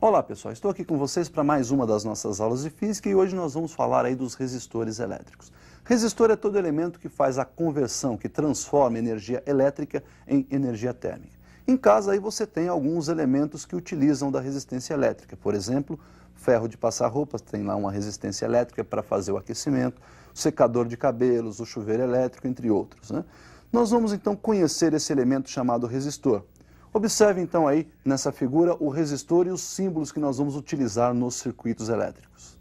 Olá pessoal, estou aqui com vocês para mais uma das nossas aulas de física e hoje nós vamos falar aí dos resistores elétricos. Resistor é todo elemento que faz a conversão, que transforma energia elétrica em energia térmica. Em casa aí você tem alguns elementos que utilizam da resistência elétrica, por exemplo, ferro de passar roupas tem lá uma resistência elétrica para fazer o aquecimento, o secador de cabelos, o chuveiro elétrico, entre outros, né? Nós vamos então conhecer esse elemento chamado resistor. Observe então aí nessa figura o resistor e os símbolos que nós vamos utilizar nos circuitos elétricos.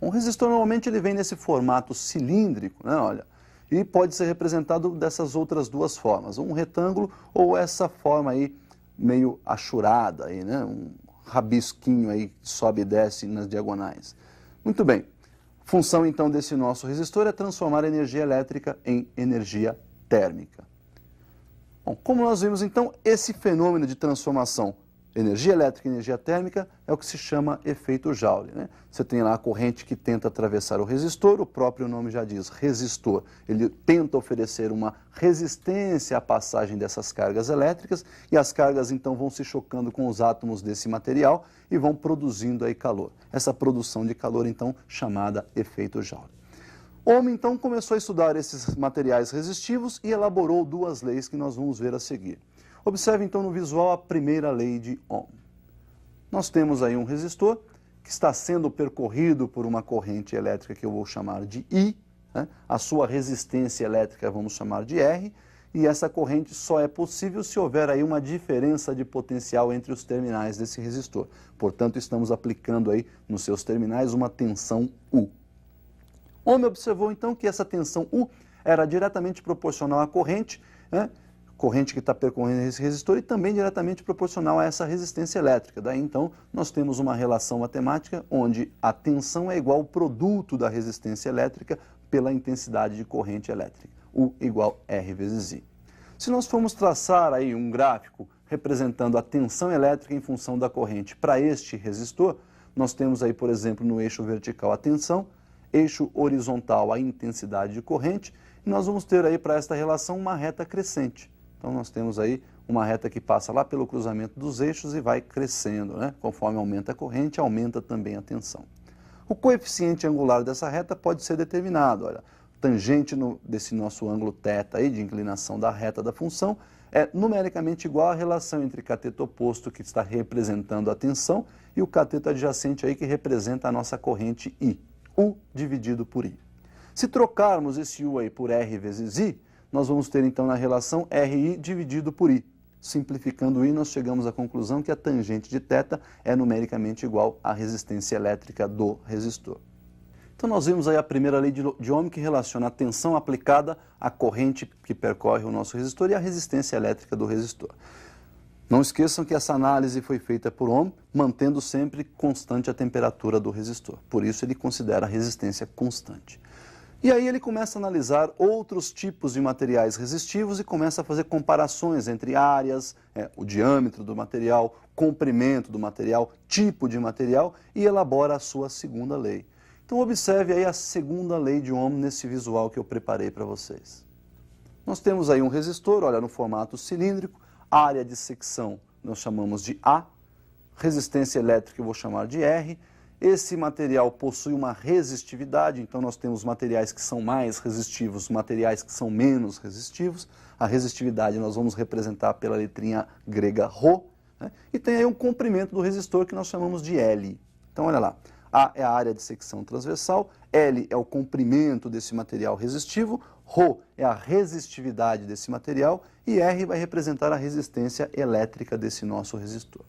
Um resistor normalmente ele vem nesse formato cilíndrico, né, olha, e pode ser representado dessas outras duas formas, um retângulo ou essa forma aí meio achurada aí, né, um rabisquinho aí que sobe e desce nas diagonais. Muito bem. Função então desse nosso resistor é transformar a energia elétrica em energia térmica. Bom, como nós vimos então, esse fenômeno de transformação energia elétrica em energia térmica é o que se chama efeito Joule, né? Você tem lá a corrente que tenta atravessar o resistor, o próprio nome já diz, resistor. Ele tenta oferecer uma resistência à passagem dessas cargas elétricas e as cargas então vão se chocando com os átomos desse material e vão produzindo aí calor. Essa produção de calor então chamada efeito Joule. Ohm, então, começou a estudar esses materiais resistivos e elaborou duas leis que nós vamos ver a seguir. Observe, então, no visual a primeira lei de Ohm. Nós temos aí um resistor que está sendo percorrido por uma corrente elétrica que eu vou chamar de I, né? A sua resistência elétrica vamos chamar de R, e essa corrente só é possível se houver aí uma diferença de potencial entre os terminais desse resistor. Portanto, estamos aplicando aí nos seus terminais uma tensão U. Ohm observou então que essa tensão U era diretamente proporcional à corrente, né? Corrente que está percorrendo esse resistor e também diretamente proporcional a essa resistência elétrica. Daí então nós temos uma relação matemática onde a tensão é igual ao produto da resistência elétrica pela intensidade de corrente elétrica, U igual R vezes I. Se nós formos traçar aí um gráfico representando a tensão elétrica em função da corrente para este resistor, nós temos aí, por exemplo, no eixo vertical a tensão, eixo horizontal a intensidade de corrente, e nós vamos ter aí para esta relação uma reta crescente. Então nós temos aí uma reta que passa lá pelo cruzamento dos eixos e vai crescendo, né? Conforme aumenta a corrente, aumenta também a tensão. O coeficiente angular dessa reta pode ser determinado, olha, tangente desse nosso ângulo θ aí, de inclinação da reta da função, é numericamente igual à relação entre cateto oposto, que está representando a tensão, e o cateto adjacente aí, que representa a nossa corrente I. U dividido por I. Se trocarmos esse U aí por R vezes I, nós vamos ter então na relação RI dividido por I. Simplificando I, nós chegamos à conclusão que a tangente de θ é numericamente igual à resistência elétrica do resistor. Então nós vimos aí a primeira lei de Ohm que relaciona a tensão aplicada à corrente que percorre o nosso resistor e a resistência elétrica do resistor. Não esqueçam que essa análise foi feita por Ohm, mantendo sempre constante a temperatura do resistor. Por isso ele considera a resistência constante. E aí ele começa a analisar outros tipos de materiais resistivos e começa a fazer comparações entre áreas, o diâmetro do material, comprimento do material, tipo de material e elabora a sua segunda lei. Então observe aí a segunda lei de Ohm nesse visual que eu preparei para vocês. Nós temos aí um resistor, olha, no formato cilíndrico, área de secção nós chamamos de A, resistência elétrica eu vou chamar de R. Esse material possui uma resistividade, então nós temos materiais que são mais resistivos, materiais que são menos resistivos. A resistividade nós vamos representar pela letrinha grega ρ, né? E tem aí um comprimento do resistor que nós chamamos de L. Então olha lá, A é a área de secção transversal, L é o comprimento desse material resistivo, ρ é a resistividade desse material e R vai representar a resistência elétrica desse nosso resistor.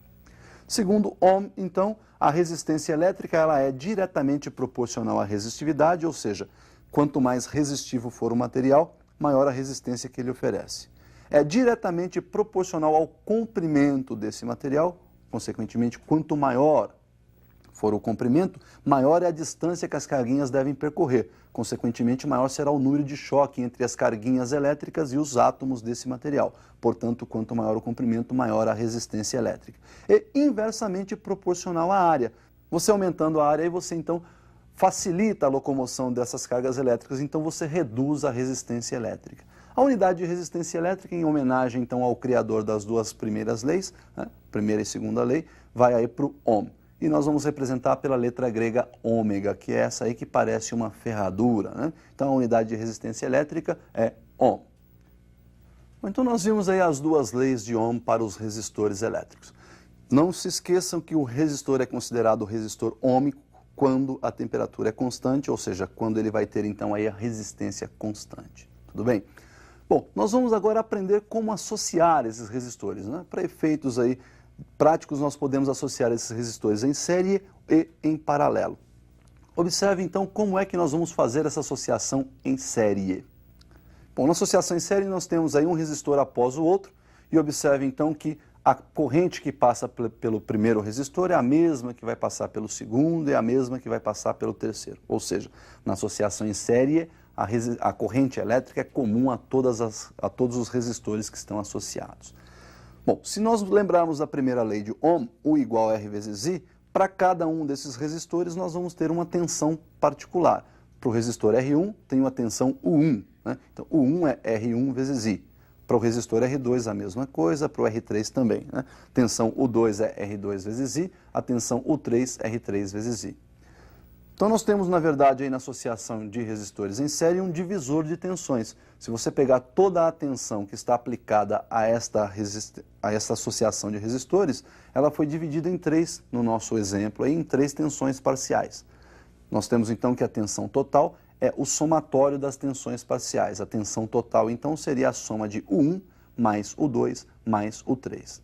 Segundo Ohm, então, a resistência elétrica ela é diretamente proporcional à resistividade, ou seja, quanto mais resistivo for o material, maior a resistência que ele oferece. É diretamente proporcional ao comprimento desse material, consequentemente, quanto maior for o comprimento, maior é a distância que as carguinhas devem percorrer. Consequentemente, maior será o número de choque entre as carguinhas elétricas e os átomos desse material. Portanto, quanto maior o comprimento, maior a resistência elétrica. E inversamente proporcional à área. Você aumentando a área, você então facilita a locomoção dessas cargas elétricas, então você reduz a resistência elétrica. A unidade de resistência elétrica, em homenagem então ao criador das duas primeiras leis, né, primeira e segunda lei, vai aí para o ohm. E nós vamos representar pela letra grega ômega, que é essa aí que parece uma ferradura, né? Então a unidade de resistência elétrica é ohm. Então nós vimos aí as duas leis de ohm para os resistores elétricos. Não se esqueçam que o resistor é considerado resistor ôhmico quando a temperatura é constante, ou seja, quando ele vai ter então aí a resistência constante. Tudo bem? Bom, nós vamos agora aprender como associar esses resistores, né? Para efeitos aí práticos, nós podemos associar esses resistores em série e em paralelo. Observe então como é que nós vamos fazer essa associação em série. Bom, na associação em série nós temos aí um resistor após o outro e observe então que a corrente que passa pelo primeiro resistor é a mesma que vai passar pelo segundo e a mesma que vai passar pelo terceiro. Ou seja, na associação em série, a corrente elétrica é comum a todos os resistores que estão associados. Bom, se nós lembrarmos da primeira lei de Ohm, U igual a R vezes I, para cada um desses resistores nós vamos ter uma tensão particular. Para o resistor R1 tem uma tensão U1, né? Então U1 é R1 vezes I. Para o resistor R2 a mesma coisa, para o R3 também, né? Tensão U2 é R2 vezes I, a tensão U3 R3 vezes I. Então nós temos, na verdade, aí na associação de resistores em série um divisor de tensões. Se você pegar toda a tensão que está aplicada a esta associação de resistores, ela foi dividida em três, no nosso exemplo, aí, em três tensões parciais. Nós temos então que a tensão total é o somatório das tensões parciais. A tensão total, então, seria a soma de U1 mais U2 mais U3.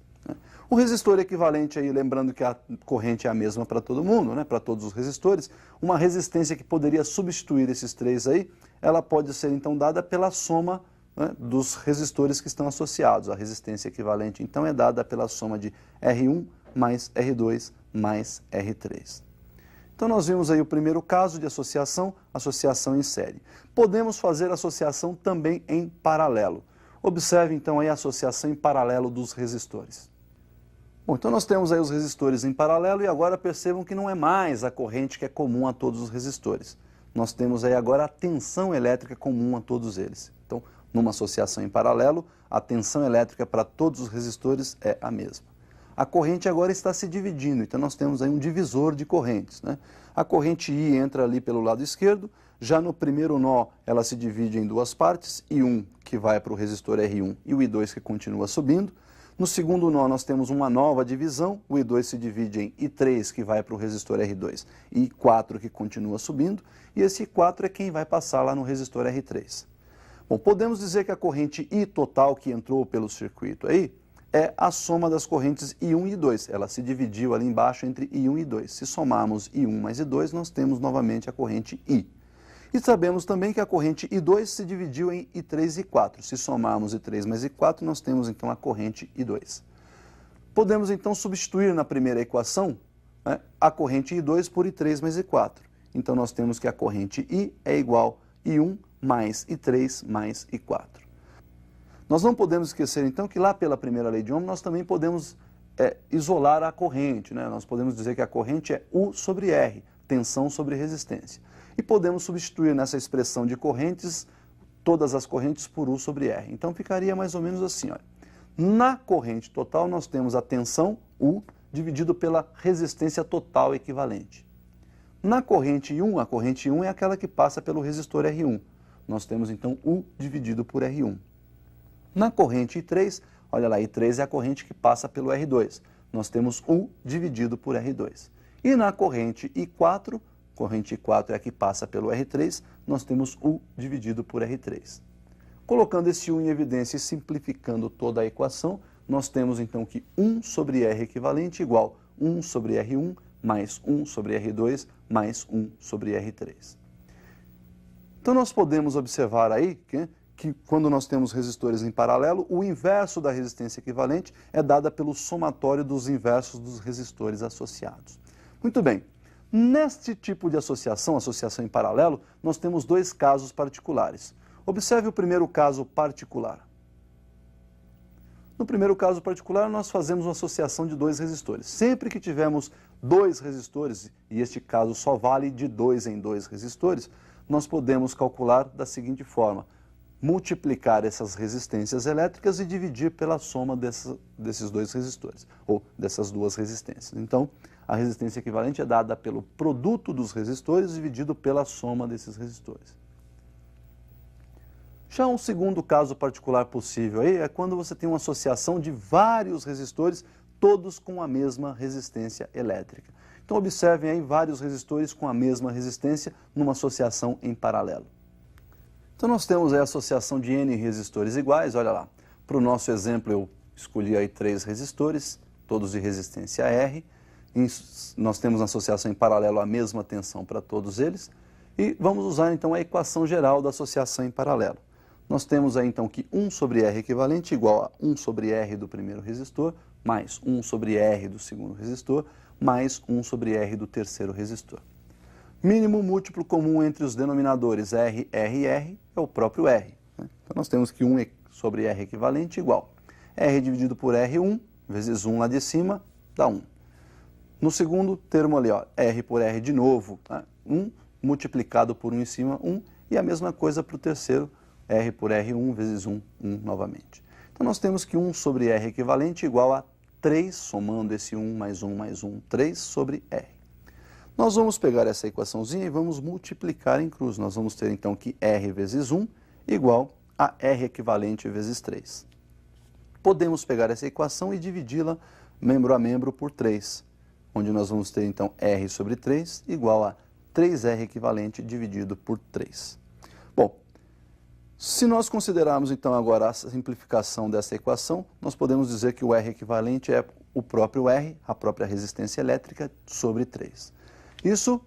O resistor equivalente, aí, lembrando que a corrente é a mesma para todo mundo, né, para todos os resistores, uma resistência que poderia substituir esses três aí, ela pode ser então dada pela soma, né, dos resistores que estão associados. A resistência equivalente então é dada pela soma de R1 mais R2 mais R3. Então nós vimos aí o primeiro caso de associação em série. Podemos fazer associação também em paralelo. Observe então aí a associação em paralelo dos resistores. Bom, então nós temos aí os resistores em paralelo e agora percebam que não é mais a corrente que é comum a todos os resistores. Nós temos aí agora a tensão elétrica comum a todos eles. Então, numa associação em paralelo, a tensão elétrica para todos os resistores é a mesma. A corrente agora está se dividindo, então nós temos aí um divisor de correntes, né? A corrente I entra ali pelo lado esquerdo, já no primeiro nó ela se divide em duas partes, I1 que vai para o resistor R1 e o I2 que continua subindo. No segundo nó nós temos uma nova divisão, o I2 se divide em I3 que vai para o resistor R2 e I4 que continua subindo, e esse I4 é quem vai passar lá no resistor R3. Bom, podemos dizer que a corrente I total que entrou pelo circuito aí é a soma das correntes I1 e I2. Ela se dividiu ali embaixo entre I1 e I2. Se somarmos I1 mais I2, nós temos novamente a corrente I. E sabemos também que a corrente I2 se dividiu em I3 e I4. Se somarmos I3 mais I4, nós temos então a corrente I2. Podemos então substituir na primeira equação, né, a corrente I2 por I3 mais I4. Então nós temos que a corrente I é igual a I1 mais I3 mais I4. Nós não podemos esquecer então que lá pela primeira lei de Ohm nós também podemos isolar a corrente, né? Nós podemos dizer que a corrente é U sobre R, tensão sobre resistência. E podemos substituir nessa expressão de correntes, todas as correntes por U sobre R. Então ficaria mais ou menos assim, olha. Na corrente total nós temos a tensão U dividido pela resistência total equivalente. Na corrente I1, a corrente I1 é aquela que passa pelo resistor R1. Nós temos então U dividido por R1. Na corrente I3, olha lá, I3 é a corrente que passa pelo R2. Nós temos U dividido por R2. E na corrente I4, corrente I4 é a que passa pelo R3, nós temos U dividido por R3. Colocando esse U em evidência e simplificando toda a equação, nós temos então que 1 sobre R equivalente igual 1 sobre R1 mais 1 sobre R2 mais 1 sobre R3. Então nós podemos observar aí que quando nós temos resistores em paralelo, o inverso da resistência equivalente é dada pelo somatório dos inversos dos resistores associados. Muito bem, neste tipo de associação em paralelo, nós temos dois casos particulares. Observe o primeiro caso particular. No primeiro caso particular, nós fazemos uma associação de dois resistores. Sempre que tivermos dois resistores, e este caso só vale de 2 em 2 resistores, nós podemos calcular da seguinte forma. multiplicar essas resistências elétricas e dividir pela soma desses dois resistores, ou dessas duas resistências. Então, a resistência equivalente é dada pelo produto dos resistores dividido pela soma desses resistores. Já um segundo caso particular possível aí é quando você tem uma associação de vários resistores, todos com a mesma resistência elétrica. Então, observem aí vários resistores com a mesma resistência numa associação em paralelo. Então, nós temos aí a associação de N resistores iguais, olha lá. Para o nosso exemplo, eu escolhi aí 3 resistores, todos de resistência R. Nós temos na associação em paralelo a mesma tensão para todos eles. E vamos usar, então, a equação geral da associação em paralelo. Nós temos aí, então, que 1 sobre R equivalente igual a 1 sobre R do primeiro resistor, mais 1 sobre R do segundo resistor, mais 1 sobre R do terceiro resistor. Mínimo múltiplo comum entre os denominadores R, R e R é o próprio R. Então, nós temos que 1 sobre R equivalente igual R dividido por R1, vezes 1 lá de cima, dá 1. No segundo termo ali, ó, R por R de novo, 1 multiplicado por 1 em cima, 1, e a mesma coisa para o terceiro, R por R1 vezes 1, 1 novamente. Então, nós temos que 1 sobre R equivalente igual a 3, somando esse 1 mais 1 mais 1, 3 sobre R. Nós vamos pegar essa equaçãozinha e vamos multiplicar em cruz. Nós vamos ter, então, que R vezes 1 igual a R equivalente vezes 3. Podemos pegar essa equação e dividi-la membro a membro por 3, onde nós vamos ter, então, R sobre 3 igual a 3R equivalente dividido por 3. Bom, se nós considerarmos, então, agora a simplificação dessa equação, nós podemos dizer que o R equivalente é o próprio R, a própria resistência elétrica, sobre 3. Isso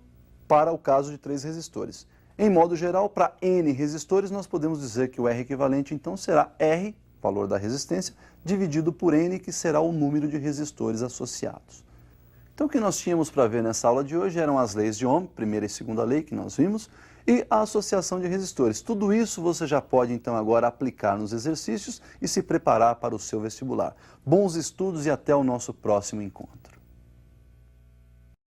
para o caso de 3 resistores. Em modo geral, para N resistores, nós podemos dizer que o R equivalente, então, será R, valor da resistência, dividido por N, que será o número de resistores associados. Então, o que nós tínhamos para ver nessa aula de hoje eram as leis de Ohm, primeira e segunda lei que nós vimos, e a associação de resistores. Tudo isso você já pode, então, agora aplicar nos exercícios e se preparar para o seu vestibular. Bons estudos e até o nosso próximo encontro.